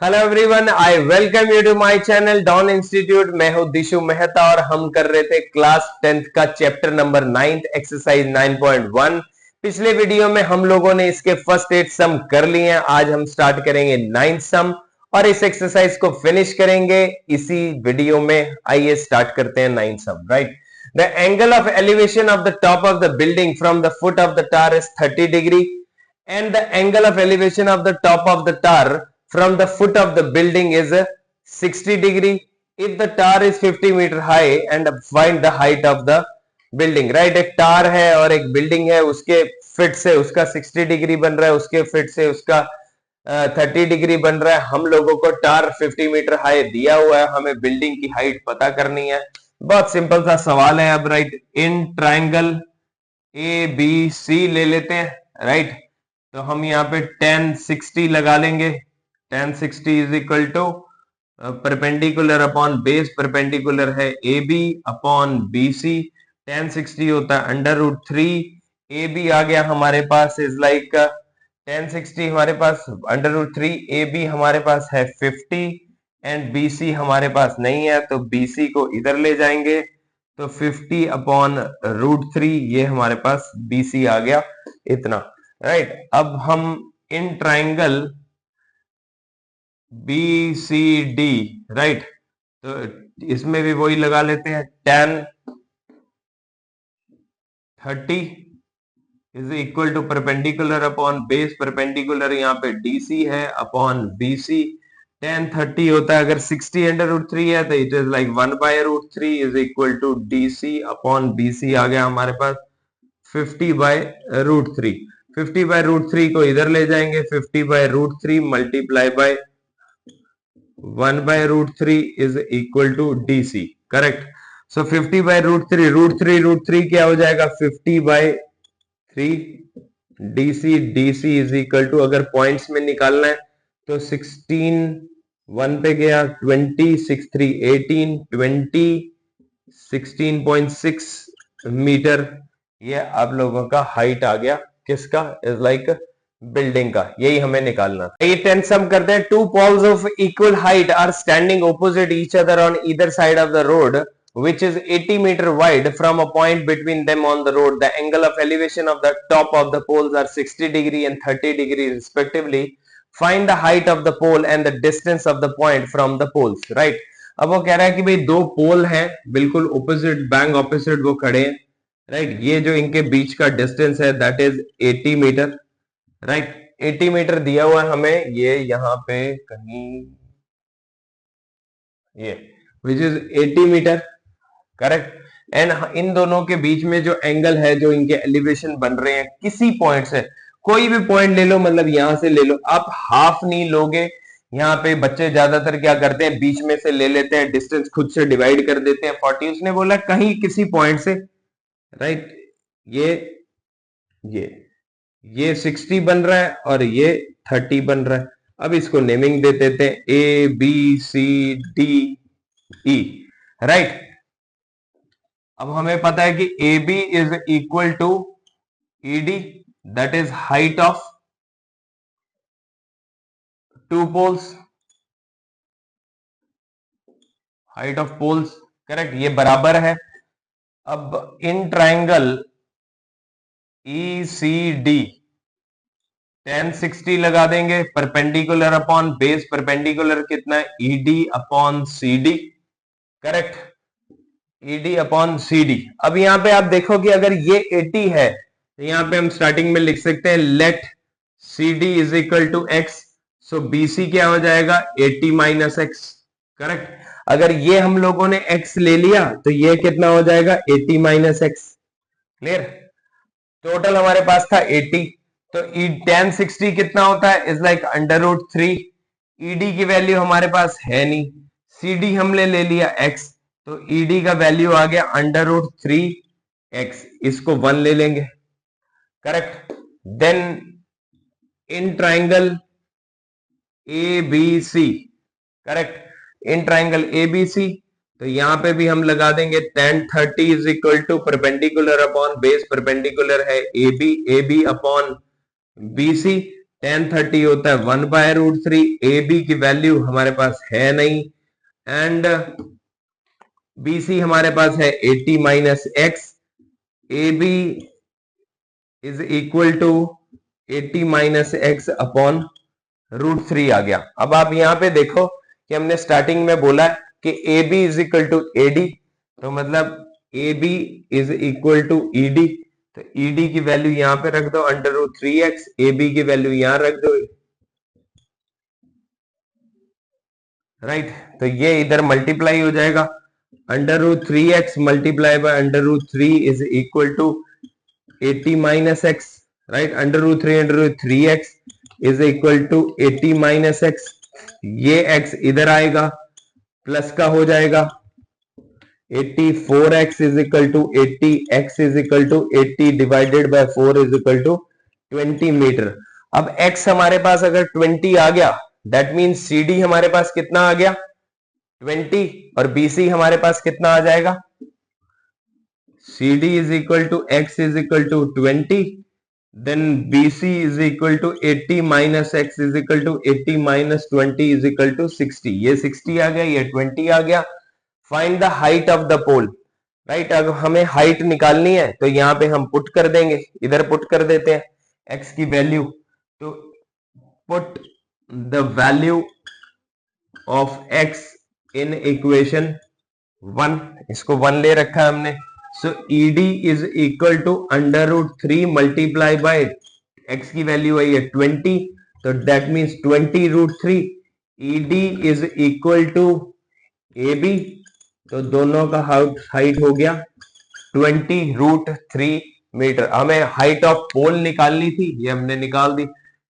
Hello everyone, I welcome you to my channel Don institute. मैं हूं दिशु मेहता और हम कर रहे थे क्लास 10th का चैप्टर नंबर 9 एक्सरसाइज 9.1। पिछले वीडियो में हम लोगों ने इसके फर्स्ट 8 सम कर लिए हैं। आज हम स्टार्ट करेंगे 9th सम और इस एक्सरसाइज को फिनिश करेंगे इसी वीडियो में। आइए स्टार्ट करते हैं 9th sum. Right, the angle of elevation of the top of the building from the foot of the tower is 30 degree and the angle of elevation of the top of the tower from the foot of the building is 60 degree. If the tower is 50 meter high and find the height of the building. right, एक tower है और एक building है, उसके fit से उसका 60 degree बन रहा है, उसके फिट से उसका 30 डिग्री बन रहा है। हम लोगों को टावर 50 मीटर हाई दिया हुआ है, हमें बिल्डिंग की हाइट पता करनी है। बहुत सिंपल सा सवाल है। अब right, in triangle A B C ले लेते हैं। राइट, तो हम यहाँ पे tan 60 लगा लेंगे। tan 60 is equal to perpendicular upon base, perpendicular है A B upon B C. tan 60 होता है √3। ए बी आ गया हमारे पास इज लाइक tan 60 हमारे पास √3, ए बी हमारे पास है 50 एंड बी सी हमारे पास नहीं है, तो बी सी को इधर ले जाएंगे। तो 50 अपॉन √3 ये हमारे पास बी सी आ गया इतना। राइट, अब हम in triangle B C D, right, तो इसमें भी वही लगा लेते हैं। tan 30 is equal to perpendicular upon base, perpendicular यहाँ पे डीसी है अपॉन बीसी। tan 30 होता है, अगर 60 अंडर √3 है तो it is like 1/√3 is equal to DC upon BC. आ गया हमारे पास 50/√3। 50/√3 को इधर ले जाएंगे, 50/√3 multiply by 1/√3 is equal to DC. Correct. So 50/√3, √3 क्या हो जाएगा 50/3 DC. DC is equal to, अगर पॉइंट्स में निकालना है तो 16 1 पे गया, 20 6 3 18 20 16.6 मीटर। ये आप लोगों का हाइट आ गया, किसका, इज लाइक बिल्डिंग का। यही हमें निकालना था। ये 10 सम करते हैं। Two poles of equal height are standing opposite each other on either side of the road which is 80 meter wide. From a point between them on the road, the angle of elevation of the top of the poles are 60 degree and 30 degree respectively. Find the height of the pole and the distance of the point from the poles. right, अब वो कह रहा है कि भाई दो पोल हैं बिल्कुल ऑपोजिट, बैंग ऑपोजिट वो खड़े हैं। राइट, ये जो इनके बीच का डिस्टेंस है that is 80 meter. Right, 80 meter दिया हुआ है हमें, ये यहाँ पे कहीं ये which is 80 meter. Correct. And इन दोनों के बीच में जो एंगल है, जो इनके एलिवेशन बन रहे हैं किसी पॉइंट से, कोई भी पॉइंट ले लो, मतलब यहां से ले लो, आप हाफ नहीं लोगे। यहाँ पे बच्चे ज्यादातर क्या करते हैं, बीच में से ले लेते हैं, डिस्टेंस खुद से डिवाइड कर देते हैं 40। उसने बोला कहीं किसी पॉइंट से। राइट, ये ये 60 बन रहा है और ये 30 बन रहा है। अब इसको नेमिंग दे देते हैं A B C D E. Right, अब हमें पता है कि A B is equal to E D, that is height of two poles, height of poles. Correct, ये बराबर है। अब in triangle E C D tan 60 लगा देंगे, परपेंडिकुलर अपॉन बेस, परपेंडिकुलर कितना है ED upon C D. Correct, ED upon C D. अब यहां पे आप देखो कि अगर ये 80 है तो यहां पे हम स्टार्टिंग में लिख सकते हैं let C D is equal to x. So BC क्या हो जाएगा 80 माइनस एक्स। करेक्ट, अगर ये हम लोगों ने x ले लिया तो ये कितना हो जाएगा 80 माइनस एक्स। क्लियर, टोटल हमारे पास था 80। तो tan 60 कितना होता है इज लाइक √3। ईडी की वैल्यू हमारे पास है नहीं, सीडी हमने ले लिया x, तो ईडी का वैल्यू आ गया √3x। इसको 1 ले लेंगे। Correct, then in triangle A B C. Correct, in triangle A B C, तो यहां पे भी हम लगा देंगे tan 30 is equal to perpendicular upon base, perpendicular है A B upon BC. tan30 होता है 1/√3। ए बी की वैल्यू हमारे पास है नहीं, एंड बी सी हमारे पास है 80 minus x. A B is equal to 80 minus x upon √3 आ गया। अब आप यहां पे देखो कि हमने स्टार्टिंग में बोला है कि A B is equal to A D, तो मतलब A B is equal to E D. तो ई डी की वैल्यू यहां पे रख दो √3x, ए बी की वैल्यू यहां रख दो, राइट। तो ये इधर मल्टीप्लाई हो जाएगा, √3x multiply by √3 is equal to 80 minus x, right. √3 is equal to 80 minus x. ये x इधर आएगा, प्लस का हो जाएगा 84x is equal to 80x is equal to 80 divided by 4 is equal to 20 meter. अब x हमारे पास अगर 20 आ गया, दैट मीन्स CD हमारे पास कितना आ गया 20, और BC हमारे पास कितना आ जाएगा, CD is equal to x is equal to 20, then BC is equal to 80 minus x is equal to 80 minus 20 is equal to 60। ये 60 आ गया, ये 20 आ गया। Find the height of the pole, right. अगर हमें हाइट निकालनी है तो यहां पे हम पुट कर देंगे, इधर पुट कर देते हैं x की वैल्यू। तो put the value of x in equation 1, इसको 1 ले रखा है हमने। So ED is equal to √3 multiply by x की वैल्यू आई है 20, तो that means 20√3। ED is equal to AB, तो दोनों का हाइट हो गया 20√3 मीटर। हमें हाइट ऑफ पोल निकालनी थी, ये हमने निकाल दी।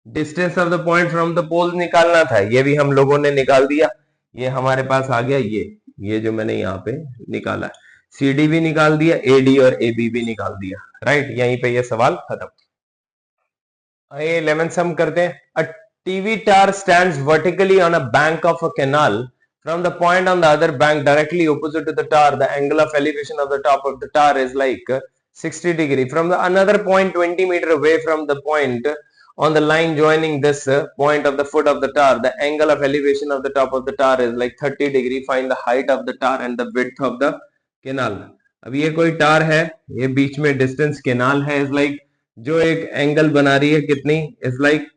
Distance of the point from the pole निकालना था, ये भी हम लोगों ने निकाल दिया। ये हमारे पास आ गया, ये जो मैंने यहाँ पे निकाला है। CD भी निकाल दिया, AD और AB भी निकाल दिया, राइट। यहीं पे ये सवाल खत्म। 11 सम करते हैं। अ TV tower stands vertically on a bank of a canal. From the point on the other bank directly opposite to the tower, the angle of elevation of the top of the tower is like 60 degree. From the another point 20 meter away from the point on the line joining this point of the foot of the tower, the angle of elevation of the top of the tower is like 30 degree. Find the height of the tower and the width of the canal. अब ये कोई टार है, ये बीच में distance canal है, is like जो एक angle बना रही है कितनी, is like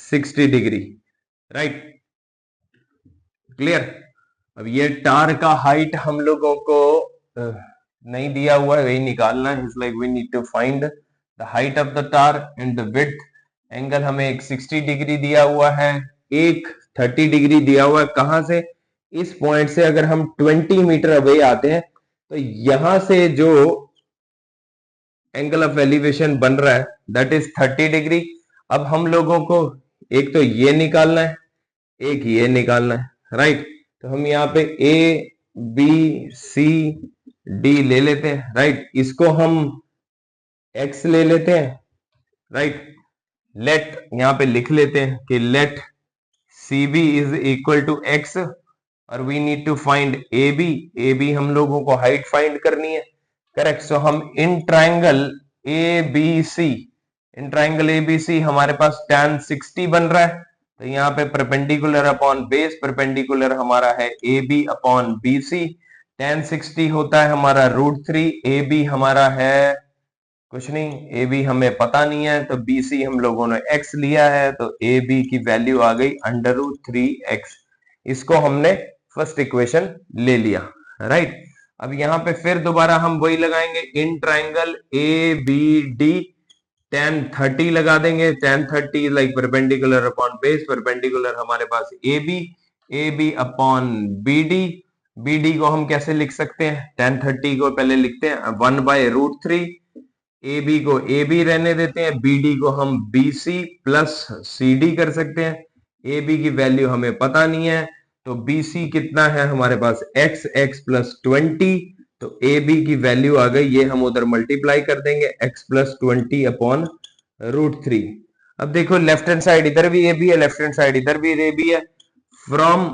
60 degree, right. Clear. अब ये टार का हाइट हम लोगों को नहीं दिया हुआ है, वही निकालना है। Is like we need to find the height of the tower and the width. Angle हमें एक 60 डिग्री दिया हुआ है, एक 30 डिग्री दिया हुआ है। कहां से, इस पॉइंट से अगर हम 20 मीटर अवे आते हैं तो यहां से जो एंगल ऑफ एलिवेशन बन रहा है दैट इज 30 डिग्री। अब हम लोगों को एक तो ये निकालना है, एक ये निकालना है, राइट। तो हम यहाँ पे ABCD ले लेते हैं, राइट। इसको हम x ले लेते हैं, राइट। लेट यहाँ पे लिख लेते हैं कि let CB is equal to x, और we need to find AB हम लोगों को हाइट फाइंड करनी है, करेक्ट। सो हम इन ट्राइंगल ABC हमारे पास tan 60 बन रहा है, तो यहाँ पे परपेंडिकुलर अपॉन बेस, परपेंडिकुलर हमारा है AB अपॉन BC। tan 60 होता है हमारा √3, AB हमारा है कुछ नहीं, AB हमें पता नहीं है, तो BC हम लोगों ने x लिया है, तो AB की वैल्यू आ गई √3x। इसको हमने फर्स्ट इक्वेशन ले लिया, राइट। अब यहाँ पे फिर दोबारा हम वही लगाएंगे, इन ट्राइंगल ABD tan 30 लगा देंगे। tan 30 like perpendicular upon base, perpendicular हमारे पास AB अपॉन BD को हम कैसे लिख सकते हैं, tan 30 को पहले लिखते हैं 1/√3, AB को AB रहने देते हैं, BD को हम BC प्लस CD कर सकते हैं। AB की वैल्यू हमें पता नहीं है, तो BC कितना है हमारे पास x प्लस 20, तो AB की वैल्यू आ गई, ये हम उधर मल्टीप्लाई कर देंगे x प्लस 20 अपॉन √3। अब देखो लेफ्ट हैंड साइड इधर भी AB है, लेफ्ट हैंड साइड इधर भी AB है। फ्रॉम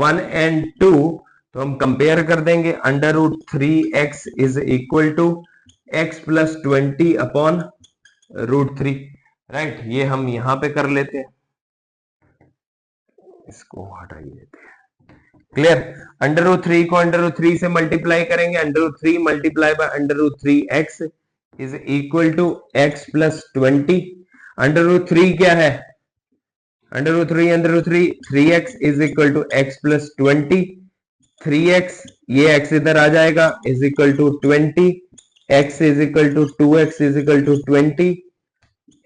1 and 2 तो हम कंपेयर कर देंगे, √3x is equal to x plus 20 upon √3। Right, ये हम यहां पे कर लेते हैं, इसको हटा ही देते हैं। क्लियर। अंडर रूट 3 को अंडर रूट 3 से मल्टीप्लाई करेंगे, under root 3 multiply by under root 3 x is equal to x plus 20। Under root 3 क्या है, under root 3 under root 3 3x is equal to x plus 20। 3x, ये x इधर आ जाएगा, is equal to 20, x is equal to 2x is equal to 20,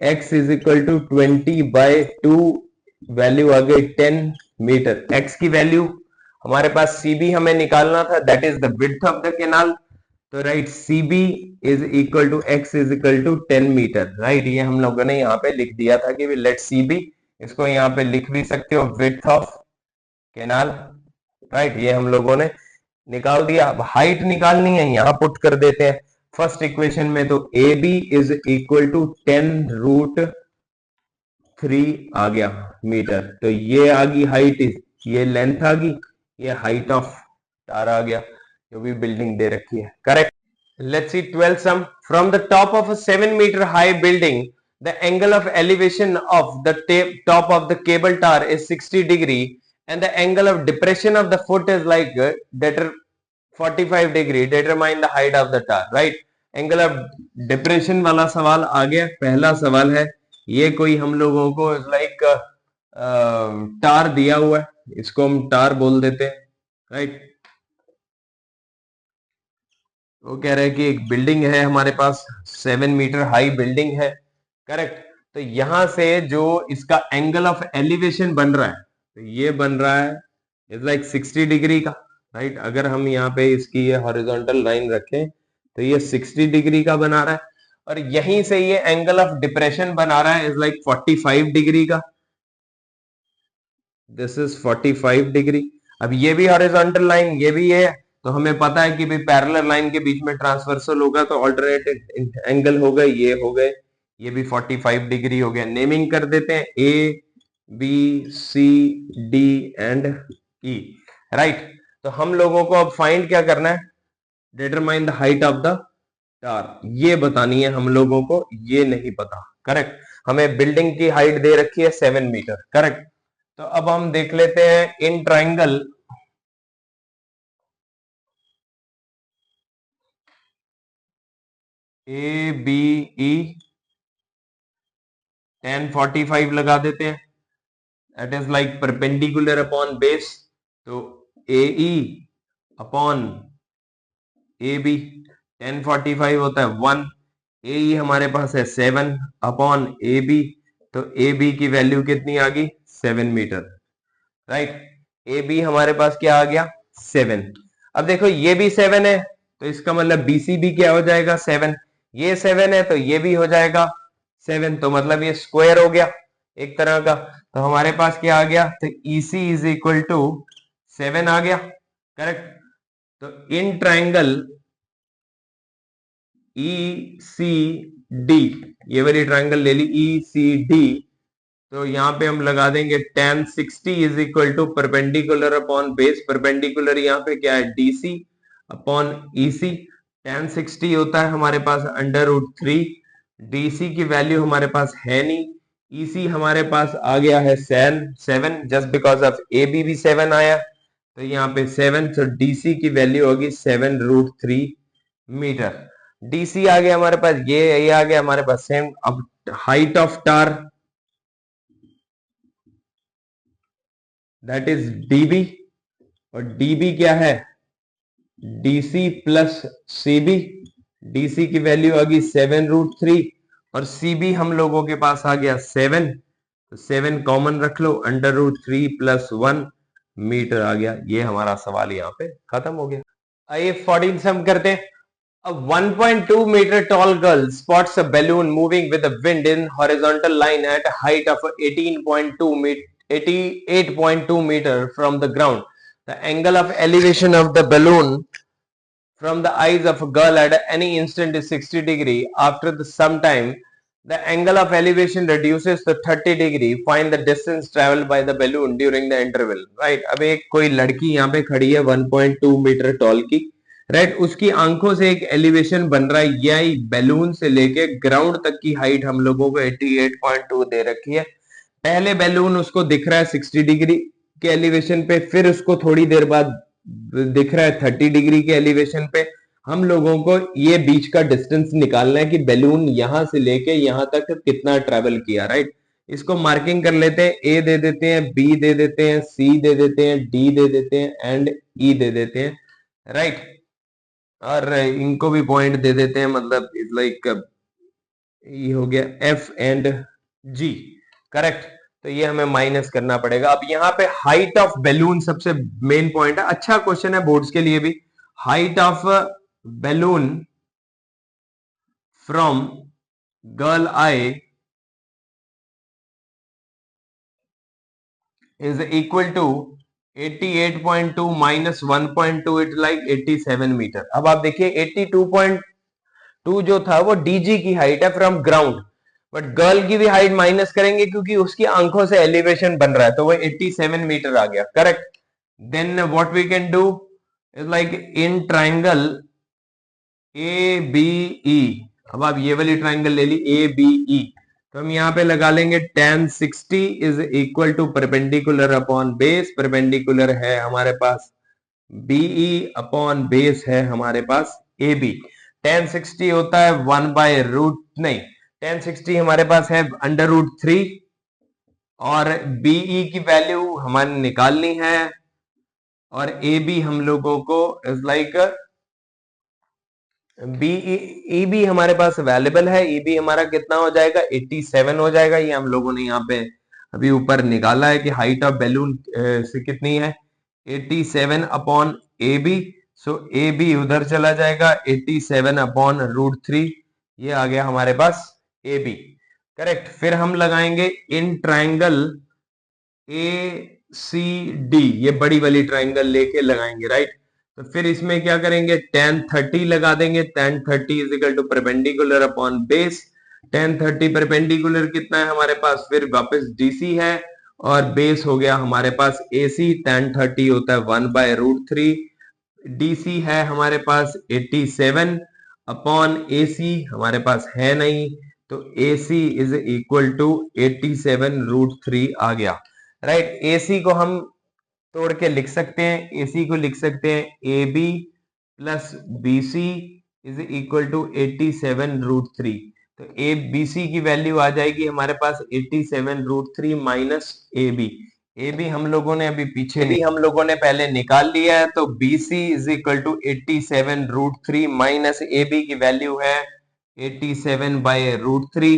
x is equal to 20 by 2, value आ गई 10 metre. x की value हमारे पास CB हमें निकालना था, that is the width of the canal. तो right, CB is equal to x is equal to 10 metre. Right, ये हम लोगों ने यहाँ पे लिख दिया था कि लेट CB, इसको यहाँ पे लिख भी सकते हो विड्थ ऑफ कैनाल। राइट, ये हम लोगों ने निकाल दिया। अब हाइट निकालनी है, यहां पुट कर देते हैं फर्स्ट इक्वेशन में। तो AB is equal to 10 root 3 आ गया मीटर। तो ये आ गई हाइट, ये लेंथ आ गई, ये हाइट ऑफ टार आ गया जो भी बिल्डिंग दे रखी है। Correct. Let's see 12th sum. From the top of a 7 meter high building the angle of elevation of the top of the cable tower is 60 degree and the angle of depression of the foot is like 45 degree. Determine the height of the tower. Right, angle of depression वाला सवाल आ गया। पहला सवाल है, ये कोई हम लोगों को लाइक टार दिया हुआ है, इसको हम टार बोल देते हैं। राइट, वो कह रहे हैं कि एक बिल्डिंग है हमारे पास, 7 मीटर हाई बिल्डिंग है। करेक्ट। तो यहां से जो इसका एंगल ऑफ एलिवेशन बन रहा है, तो ये बन रहा है इज लाइक 60 डिग्री का। राइट, अगर हम यहाँ पे इसकी ये हॉरिजॉन्टल लाइन रखें तो ये 60 डिग्री का बना रहा है, और यहीं से ये एंगल ऑफ डिप्रेशन बना रहा है इज लाइक 45 डिग्री का। This is 45 degree. अब ये भी हॉरिजॉन्टल लाइन, ये भी है, तो हमें पता है कि भाई पैरेलल लाइन के बीच में ट्रांसवर्सल होगा तो ऑल्टरनेट एंगल हो गए, ये हो गए, ये भी 45 डिग्री हो गया। नेमिंग कर देते हैं ABCD एंड E। राइट, तो हम लोगों को अब फाइंड क्या करना है, determine the height of the tower, ये बतानी है हम लोगों को, ये नहीं पता। करेक्ट, हमें बिल्डिंग की हाइट दे रखी है 7 मीटर। करेक्ट, तो अब हम देख लेते हैं इन ट्राइंगल ABE tan 45 लगा देते हैं, that is like perpendicular upon base. तो AE अपॉन AB tan 45 होता है 1, AE हमारे पास है 7 अपॉन AB, तो AB की वैल्यू कितनी आ गई, 7 मीटर। राइट, AB हमारे पास क्या आ गया, 7। अब देखो ये भी 7 है, तो इसका मतलब BC भी क्या हो जाएगा, 7। ये 7 है तो ये भी हो जाएगा 7, तो मतलब ये स्क्वायर हो गया एक तरह का। तो हमारे पास क्या आ गया, तो EC इज इक्वल टू 7 आ गया। करेक्ट, तो इन ट्राइंगल ECD, ये वाली ट्राइंगल ले ली ECD, तो यहां पे हम लगा देंगे tan 60 is equal to perpendicular upon base. Perpendicular यहाँ पे क्या है, DC अपॉन EC। tan 60 होता है हमारे पास अंडर रूट 3, DC की वैल्यू हमारे पास है नहीं, EC हमारे पास आ गया है 7, जस्ट बिकॉज ऑफ AB भी 7 आया, तो यहाँ पे 7, तो DC की वैल्यू होगी 7 रूट 3 मीटर। DC आ गया हमारे पास, ये आ गया हमारे पास सेम। अब height of tar, that is DB, और DB क्या है, DC प्लस CB। DC की वैल्यू आ गई 7 रूट 3, और CB हम लोगों के पास आ गया 7, तो 7 कॉमन रख लो, अंडर रूट 3 प्लस 1 मीटर आ गया। ये हमारा सवाल यहाँ पे खत्म हो गया। आइए 14 सम करते हैं। A 1.2 meter tall girl spots a balloon moving with the wind in horizontal line at a height of 88.2 meter from the ground. The angle of elevation of the balloon from the eyes of a girl at any instant is 60 degree. After some time, the angle of elevation reduces to 30 degree. Find the distance traveled by the balloon during the interval. Right? अब एक कोई लड़की यहाँ पे खड़ी है 1.2 metre toll की, right, उसकी आंखों से एक एलिवेशन बन रहा है, यही बैलून से लेके ग्राउंड तक की हाइट हम लोगों को 88.2 दे रखी है। पहले बैलून उसको दिख रहा है 60 डिग्री के एलिवेशन पे, फिर उसको थोड़ी देर बाद दिख रहा है 30 डिग्री के एलिवेशन पे। हम लोगों को ये बीच का डिस्टेंस निकालना है कि बैलून यहां से लेके यहां तक कितना ट्रेवल किया, राइट। इसको मार्किंग कर लेते हैं, ए दे देते हैं, बी दे देते हैं, सी दे देते हैं, डी दे देते हैं एंड ई दे देते हैं, राइट। और इनको भी पॉइंट दे देते हैं, मतलब इज लाइक ये हो गया एफ एंड जी, करेक्ट। तो ये हमें माइनस करना पड़ेगा। अब यहाँ पे हाइट ऑफ बैलून सबसे मेन पॉइंट है, अच्छा क्वेश्चन है बोर्ड्स के लिए भी। Height of balloon from girl eye is equal to 88.2 minus 1.2, it like 87 meter. अब आप देखिए 82.2 जो था वो डीजी की हाइट है फ्रॉम ग्राउंड, बट गर्ल की भी हाइट माइनस करेंगे क्योंकि उसकी आंखों से एलिवेशन बन रहा है, तो वो 87 मीटर आ गया, correct. Then what we can do is like in triangle A B E, अब आप ये वाली ट्राइंगल ले ली ए बी ई, तो हम यहाँ पे लगा लेंगे tan 60 is equal to perpendicular upon base, perpendicular है हमारे पास बीई अपॉन बेस है हमारे पास ए बी। tan 60 होता है 1/रूट, नहीं, tan 60 हमारे पास है √3 और बीई की वैल्यू हमारे निकालनी है, और ए बी हम लोगों को इज लाइक ई बी हमारे पास अवेलेबल है। ई बी हमारा कितना हो जाएगा, 87 हो जाएगा। ये हम लोगों ने यहाँ पे अभी ऊपर निकाला है कि हाइट ऑफ बैलून से कितनी है, 87 upon A B. So A B उधर चला जाएगा, 87 अपॉन √3, ये आ गया हमारे पास ए बी, करेक्ट। फिर हम लगाएंगे इन ट्राइंगल ए सी डी, ये बड़ी वाली ट्राइंगल लेके लगाएंगे, राइट। तो फिर इसमें क्या करेंगे, tan 30 लगा देंगे, tan 30 is equal to perpendicular upon base. tan 30 perpendicular कितना है हमारे पास, फिर वापस डीसी है, और बेस हो गया हमारे पास एसी, tan 30 होता है 1/√3, डीसी है हमारे पास 87 अपॉन एसी हमारे पास है नहीं, तो एसी इज इक्वल टू 87√3 आ गया, राइट। एसी को हम तोड़ के लिख सकते हैं, एसी को लिख सकते हैं A B plus B C is equal to 87√3, तो ए बी सी की वैल्यू आ जाएगी हमारे पास 87√3 minus A B. A B हम लोगों ने अभी पीछे भी हम लोगों ने पहले निकाल लिया है, तो B C is equal to 87√3 minus A B की वैल्यू है 87/√3,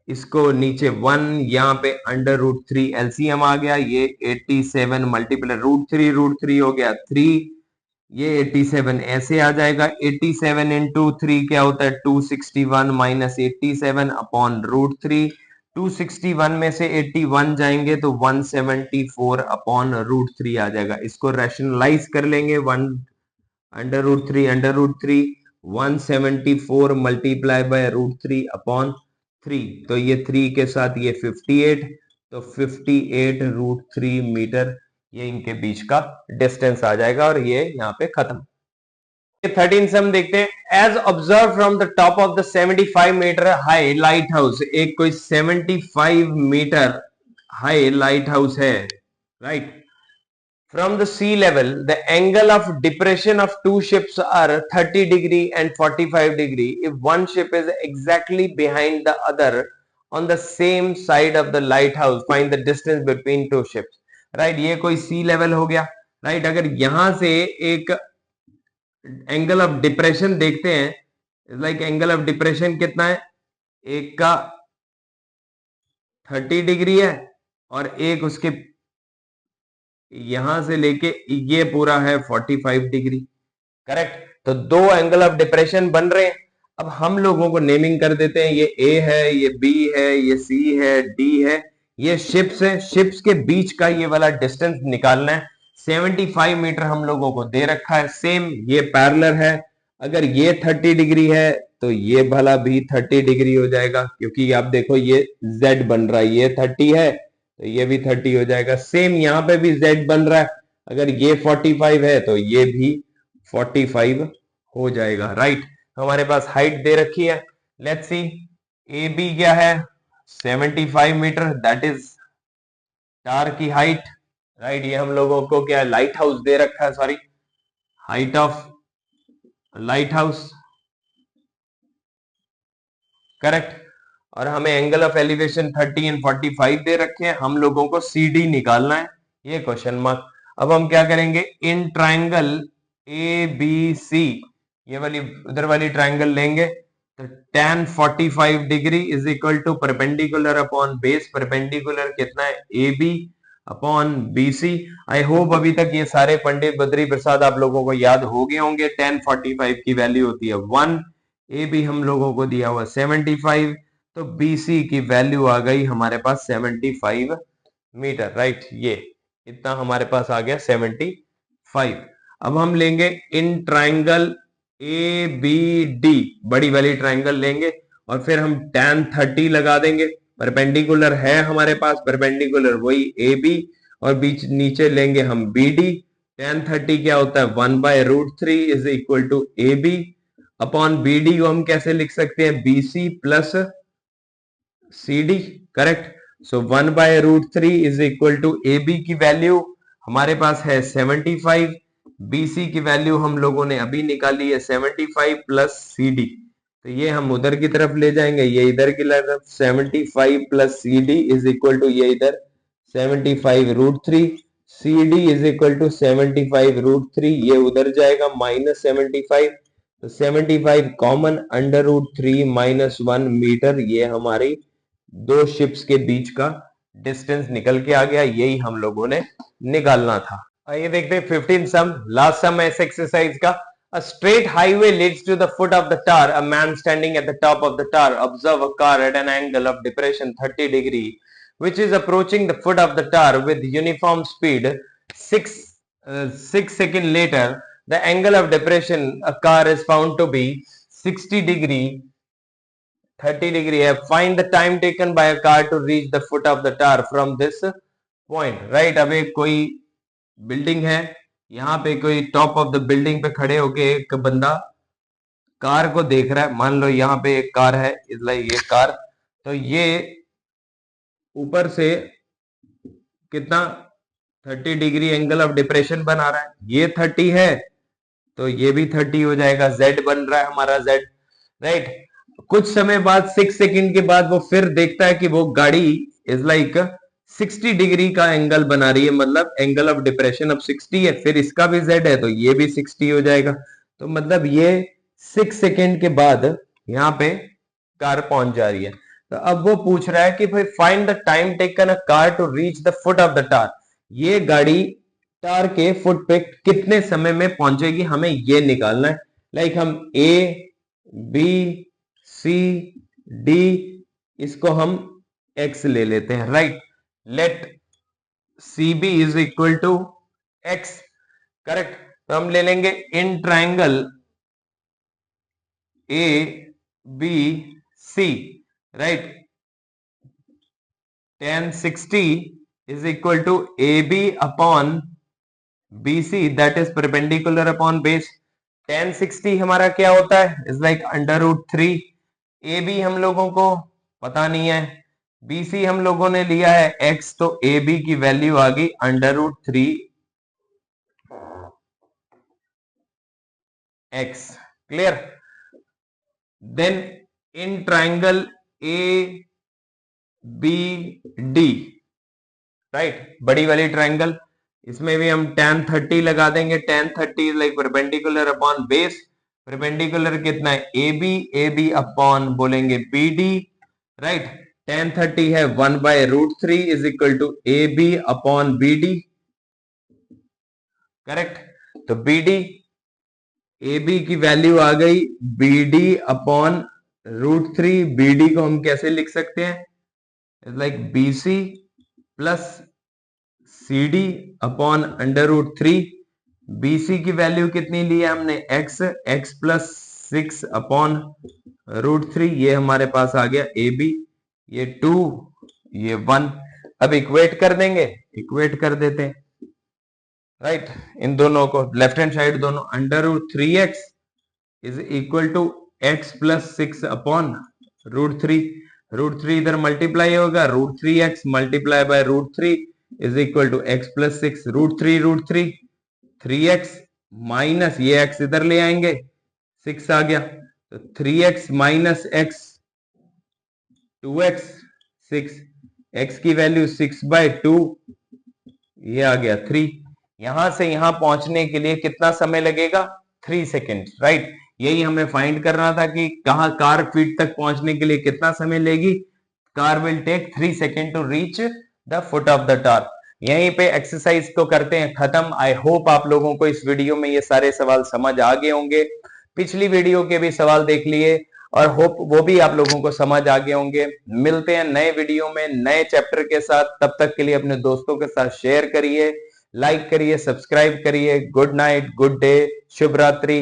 इसको नीचे 1, यहाँ पे √3 एलसीएम आ गया, ये 87 मल्टीप्लाई √3 हो गया 3, ये 87 ऐसे आ जाएगा, 87 इंटू 3 क्या होता है 261 माइनस 87 अपॉन √3, 261 में से 81 जाएंगे तो 174 अपॉन √3 आ जाएगा। इसको रैशनलाइज कर लेंगे, 1 √3 174 मल्टीप्लाई बाय √3 अपॉन 3, तो ये 3 के साथ ये 58, तो 58√3 मीटर ये इनके बीच का डिस्टेंस आ जाएगा, और ये यहाँ पे खत्म। 13 सम देखते हैं। As observed from the top of the 75 meter high light house, एक कोई 75 मीटर हाई लाइट हाउस है, right. From the sea level, the angle of depression of two ships are 30 degree and 45 degree. If one ship is exactly behind the other on the same side of the lighthouse, find the distance between two ships. Right? ये कोई sea level हो गया, right? अगर यहां से एक angle of depression देखते हैं, लाइक एंगल ऑफ डिप्रेशन कितना है, एक का 30 डिग्री है और एक उसके यहां से लेके ये पूरा है 45 डिग्री, करेक्ट। तो दो एंगल ऑफ डिप्रेशन बन रहे हैं। अब हम लोगों को नेमिंग कर देते हैं, ये ए है, ये बी है, ये सी है, डी है, ये शिप्स है। शिप्स के बीच का ये वाला डिस्टेंस निकालना है, 75 मीटर हम लोगों को दे रखा है। सेम ये पैरेलल है, अगर ये 30 डिग्री है तो ये भला भी 30 डिग्री हो जाएगा, क्योंकि आप देखो ये Z बन रहा है, ये 30 है तो ये भी 30 हो जाएगा। सेम यहाँ पे भी Z बन रहा है, अगर ये 45 है तो ये भी 45 हो जाएगा, राइट। हमारे पास हाइट दे रखी है, लेट्स सी ए बी क्या है 75 मीटर, दैट इज टार की हाइट, राइट। ये हम लोगों को क्या लाइट हाउस दे रखा है, sorry, height of light house, correct. और हमें एंगल ऑफ एलिवेशन 30 एंड 45 दे रखे हैं, हम लोगों को सी डी निकालना है, ये क्वेश्चन मार्क। अब हम क्या करेंगे, इन ट्राइंगल ए बी सी, ये वाली उधर वाली ट्राइंगल लेंगे, तो tan 45 degree is equal to perpendicular upon base, perpendicular कितना है A B upon B C. I hope अभी तक ये सारे पंडित बद्री प्रसाद आप लोगों को याद हो गए होंगे। tan 45 की वैल्यू होती है 1, ए बी हम लोगों को दिया हुआ 75, तो बी सी की वैल्यू आ गई हमारे पास 75 मीटर, राइट। ये इतना हमारे पास आ गया 75। अब हम लेंगे in triangle A B D, बड़ी वाली ट्राइंगल लेंगे और फिर हम tan 30 लगा देंगे, परपेंडिकुलर है हमारे पास, परपेंडिकुलर वही ए बी, और बीच नीचे लेंगे हम बी डी। tan 30 क्या होता है 1/√3 is equal to A B upon B D को हम कैसे लिख सकते हैं, B C plus C D, correct. So 1/√3 is equal to A B की वैल्यू हमारे पास है 75, बीसी की वैल्यू हम लोगों ने अभी निकाली है 75 प्लस सी डी, तो ये हम उधर की तरफ ले जाएंगे, ये इधर की तरफ 75 plus C D is equal to ये इधर 75√3, C D is equal to 75√3, ये उधर जाएगा -75, तो 75 कॉमन, √3 -1 मीटर, ये हमारी दो शिप्स के बीच का डिस्टेंस निकल के आ गया, यही हम लोगों ने निकालना था। आइए देखते हैं 15 सम, लास्ट सम है इस एक्सरसाइज का। A straight highway leads to the foot of the tower. A man standing at the top of the tower observe a car at an angle of depression 30 degree, which is approaching the foot of the tower with uniform speed. 6 seconds later, the angle of depression a car is found to be 60 degree 30 degree है. Find the time taken by a car to reach the foot of the tower from this point. Right? अब एक कोई building है, यहाँ पे कोई top of the building पे खड़े होके एक बंदा कार को देख रहा है। मान लो यहाँ पे एक कार है, इसलिए ये कार, तो ये ऊपर से कितना 30 डिग्री एंगल ऑफ डिप्रेशन बना रहा है, ये 30 है तो ये भी 30 हो जाएगा, z बन रहा है हमारा z, राइट। कुछ समय बाद 6 सेकंड के बाद वो फिर देखता है कि वो गाड़ी इज लाइक 60 डिग्री का एंगल बना रही है, मतलब एंगल ऑफ डिप्रेशन अब 60 है, फिर इसका भी z है तो ये भी 60 हो जाएगा, तो मतलब ये 6 सेकंड के बाद यहाँ पे कार पहुंच जा रही है। तो अब वो पूछ रहा है कि भाई find the time taken a car to reach the foot of the tower, ये गाड़ी टार के फुट पे कितने समय में पहुंचेगी, हमें ये निकालना है। लाइक हम ए बी सी डी, इसको हम x ले लेते हैं, right. Let C B is equal to x, correct. तो हम ले लेंगे in triangle A B C, right, tan 60 is equal to AB upon BC, that is perpendicular upon base. tan 60 हमारा क्या होता है, इज लाइक √3, AB हम लोगों को पता नहीं है, BC हम लोगों ने लिया है x, तो AB की वैल्यू आ गई √3 x, clear. Then in triangle A B D, right, बड़ी वाली ट्राइंगल, इसमें भी हम tan 30 लगा देंगे, tan 30 like perpendicular upon base, perpendicular कितना है ए बी अपॉन बोलेंगे बी डी, राइट। tan 30 है 1/√3 is equal to A B upon B D, correct. तो बी डी ए बी की वैल्यू आ गई B D upon √3, B D को हम कैसे लिख सकते हैं, is like B C plus C D upon √3, B C की वैल्यू कितनी ली है हमने x प्लस 6 अपॉन √3, ये हमारे पास आ गया ए बी, ये 2 ये 1। अब इक्वेट कर देंगे, इक्वेट कर देते हैं, राइट। इन दोनों को लेफ्ट हैंड साइड दोनों √3x is equal to x plus 6 upon √3। √3 इधर मल्टीप्लाई होगा, √3x multiply by √3 is equal to x plus 6। √3 3x minus ये x इधर ले आएंगे, 6 आ गया, तो 3x minus x 2x 6, x की वैल्यू 6/2, ये आ गया 3। यहां से यहां पहुंचने के लिए कितना समय लगेगा? 3 सेकेंड, राइट। यही हमें फाइंड करना था कि कहां कार फीट तक पहुंचने के लिए कितना समय लेगी। Car will take 3 second to reach the foot of the tower. यहीं पे एक्सरसाइज को करते हैं खत्म। आई होप आप लोगों को इस वीडियो में ये सारे सवाल समझ आ गए होंगे। पिछली वीडियो के भी सवाल देख लिए और होप वो भी आप लोगों को समझ आ गए होंगे। मिलते हैं नए वीडियो में नए चैप्टर के साथ। तब तक के लिए अपने दोस्तों के साथ शेयर करिए, लाइक करिए, सब्सक्राइब करिए। गुड नाइट, गुड डे, शुभ रात्रि।